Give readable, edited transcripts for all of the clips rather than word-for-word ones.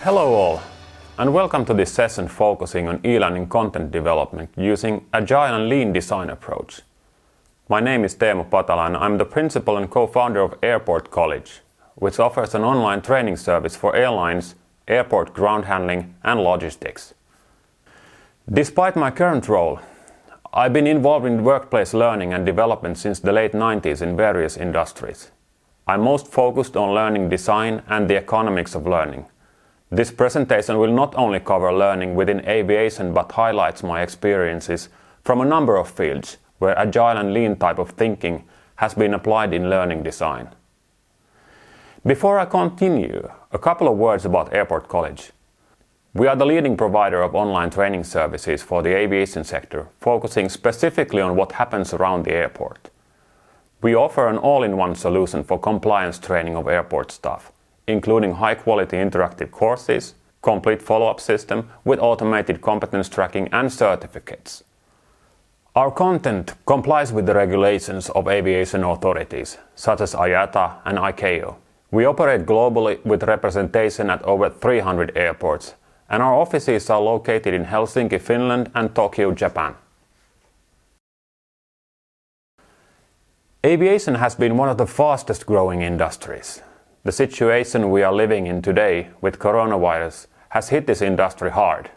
Hello all, and welcome to this session focusing on e-learning content development using Agile and Lean design approach. My name is Patala and I'm the principal and co-founder of Airport College, which offers an online training service for airlines, airport ground handling and logistics. Despite my current role, I've been involved in workplace learning and development since the late 90s in various industries. I'm most focused on learning design and the economics of learning. This presentation will not only cover learning within aviation but highlights my experiences from a number of fields where Agile and Lean type of thinking has been applied in learning design. Before I continue, a couple of words about Airport College. We are the leading provider of online training services for the aviation sector, focusing specifically on what happens around the airport. We offer an all-in-one solution for compliance training of airport staff, including high-quality interactive courses, complete follow-up system with automated competence tracking and certificates. Our content complies with the regulations of aviation authorities, such as IATA and ICAO. We operate globally with representation at over 300 airports, and our offices are located in Helsinki, Finland and Tokyo, Japan. Aviation has been one of the fastest growing industries. The situation we are living in today with coronavirus has hit this industry hard.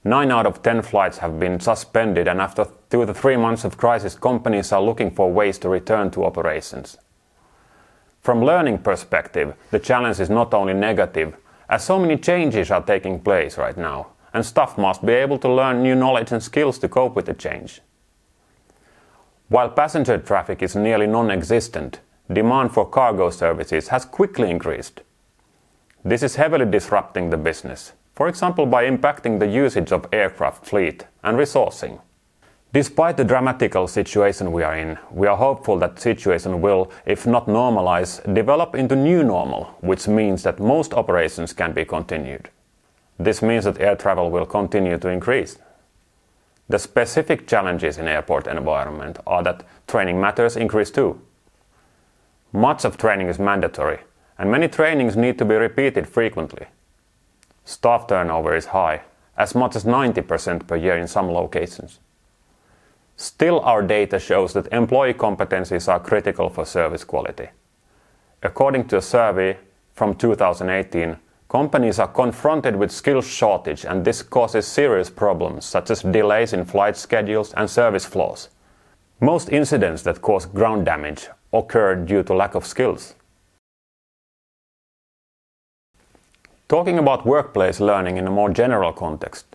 9 out of 10 flights have been suspended, and after 2 to 3 months of crisis, companies are looking for ways to return to operations. From learning perspective, the challenge is not only negative, as so many changes are taking place right now, and staff must be able to learn new knowledge and skills to cope with the change. While passenger traffic is nearly non-existent, demand for cargo services has quickly increased. This is heavily disrupting the business, for example by impacting the usage of aircraft fleet and resourcing. Despite the dramatical situation we are in, we are hopeful that the situation will, if not normalize, develop into new normal, which means that most operations can be continued. This means that air travel will continue to increase. The specific challenges in airport environment are that training matters increase too. Much of training is mandatory, and many trainings need to be repeated frequently. Staff turnover is high, as much as 90% per year in some locations. Still, our data shows that employee competencies are critical for service quality. According to a survey from 2018, companies are confronted with skills shortage, and this causes serious problems such as delays in flight schedules and service flaws. Most incidents that cause ground damage occur due to lack of skills. Talking about workplace learning in a more general context,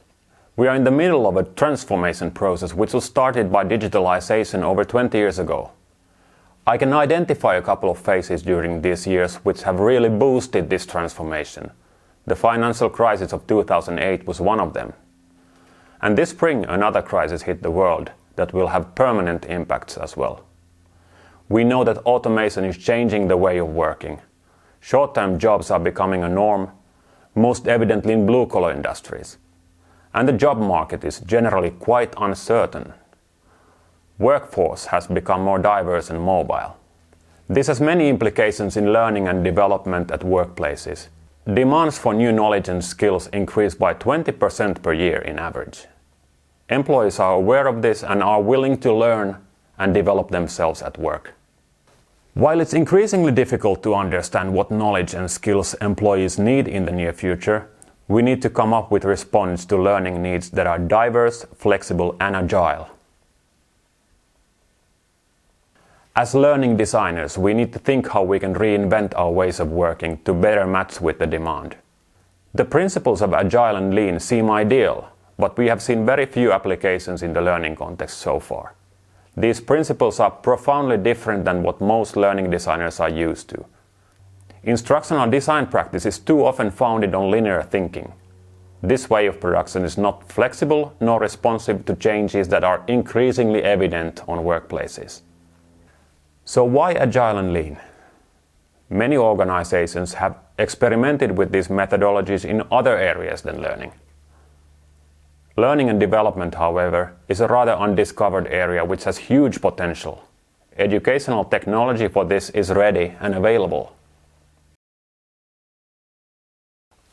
we are in the middle of a transformation process which was started by digitalization over 20 years ago. I can identify a couple of phases during these years which have really boosted this transformation. The financial crisis of 2008 was one of them. And this spring another crisis hit the world that will have permanent impacts as well. We know that automation is changing the way of working. Short-term jobs are becoming a norm, most evidently in blue-collar industries. And the job market is generally quite uncertain. Workforce has become more diverse and mobile. This has many implications in learning and development at workplaces. Demands for new knowledge and skills increase by 20% per year in average. Employees are aware of this and are willing to learn and develop themselves at work. While it's increasingly difficult to understand what knowledge and skills employees need in the near future, we need to come up with responses to learning needs that are diverse, flexible and agile. As learning designers, we need to think how we can reinvent our ways of working to better match with the demand. The principles of Agile and Lean seem ideal, but we have seen very few applications in the learning context so far. These principles are profoundly different than what most learning designers are used to. Instructional design practice is too often founded on linear thinking. This way of production is not flexible nor responsive to changes that are increasingly evident on workplaces. So why Agile and Lean? Many organizations have experimented with these methodologies in other areas than learning. Learning and development, however, is a rather undiscovered area which has huge potential. Educational technology for this is ready and available.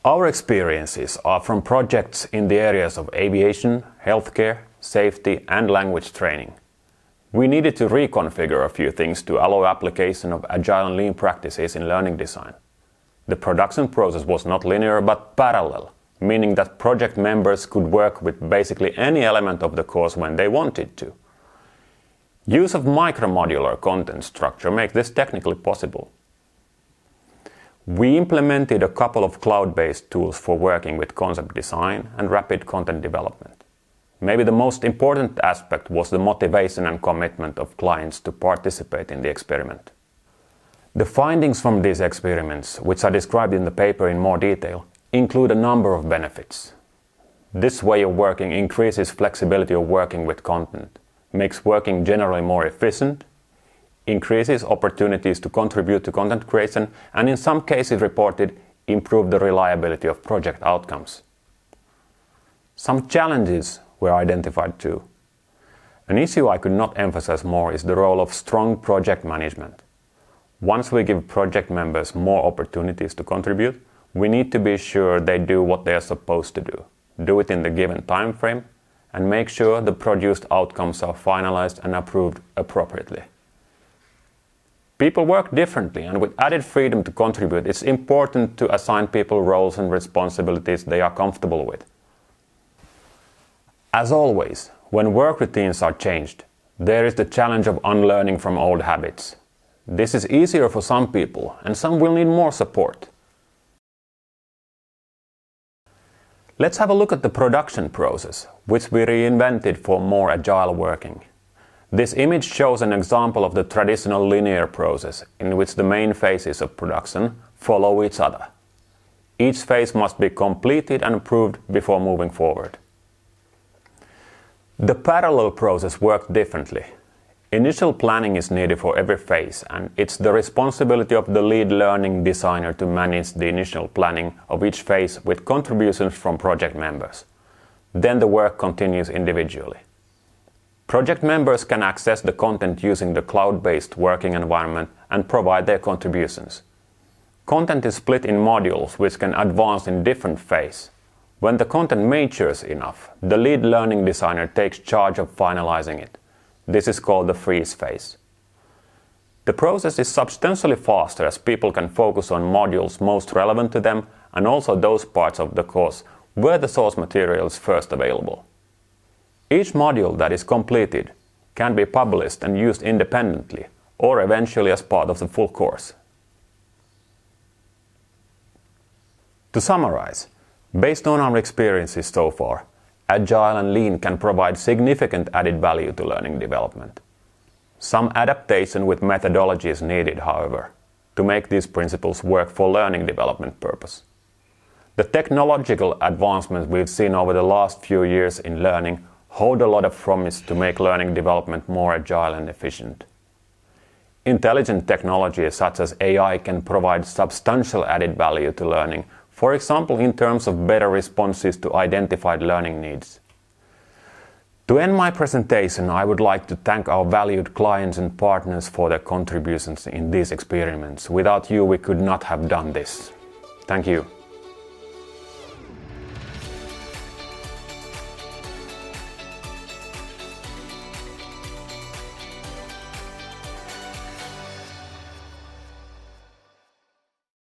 Our experiences are from projects in the areas of aviation, healthcare, safety and language training. We needed to reconfigure a few things to allow application of agile and lean practices in learning design. The production process was not linear but parallel, meaning that project members could work with basically any element of the course when they wanted to. Use of micromodular content structure makes this technically possible. We implemented a couple of cloud-based tools for working with concept design and rapid content development. Maybe the most important aspect was the motivation and commitment of clients to participate in the experiment. The findings from these experiments, which are described in the paper in more detail, include a number of benefits. This way of working increases flexibility of working with content, makes working generally more efficient, increases opportunities to contribute to content creation, and in some cases reported, improve the reliability of project outcomes. Some challenges were identified too. An issue I could not emphasize more is the role of strong project management. Once we give project members more opportunities to contribute, we need to be sure they do what they are supposed to do it in the given time frame, and make sure the produced outcomes are finalized and approved appropriately. People work differently, and with added freedom to contribute, it's important to assign people roles and responsibilities they are comfortable with. As always, when work routines are changed, there is the challenge of unlearning from old habits. This is easier for some people, and some will need more support. Let's have a look at the production process, which we reinvented for more agile working. This image shows an example of the traditional linear process in which the main phases of production follow each other. Each phase must be completed and approved before moving forward. The parallel process worked differently. Initial planning is needed for every phase, and it's the responsibility of the lead learning designer to manage the initial planning of each phase with contributions from project members. Then the work continues individually. Project members can access the content using the cloud-based working environment and provide their contributions. Content is split in modules which can advance in different phases. When the content matures enough, the lead learning designer takes charge of finalizing it. This is called the freeze phase. The process is substantially faster as people can focus on modules most relevant to them and also those parts of the course where the source material is first available. Each module that is completed can be published and used independently or eventually as part of the full course. To summarize, based on our experiences so far, Agile and Lean can provide significant added value to learning development. Some adaptation with methodology is needed, however, to make these principles work for learning development purpose. The technological advancements we've seen over the last few years in learning hold a lot of promise to make learning development more agile and efficient. Intelligent technologies such as AI can provide substantial added value to learning, for example in terms of better responses to identified learning needs. To end my presentation, I would like to thank our valued clients and partners for their contributions in these experiments. Without you, we could not have done this. Thank you.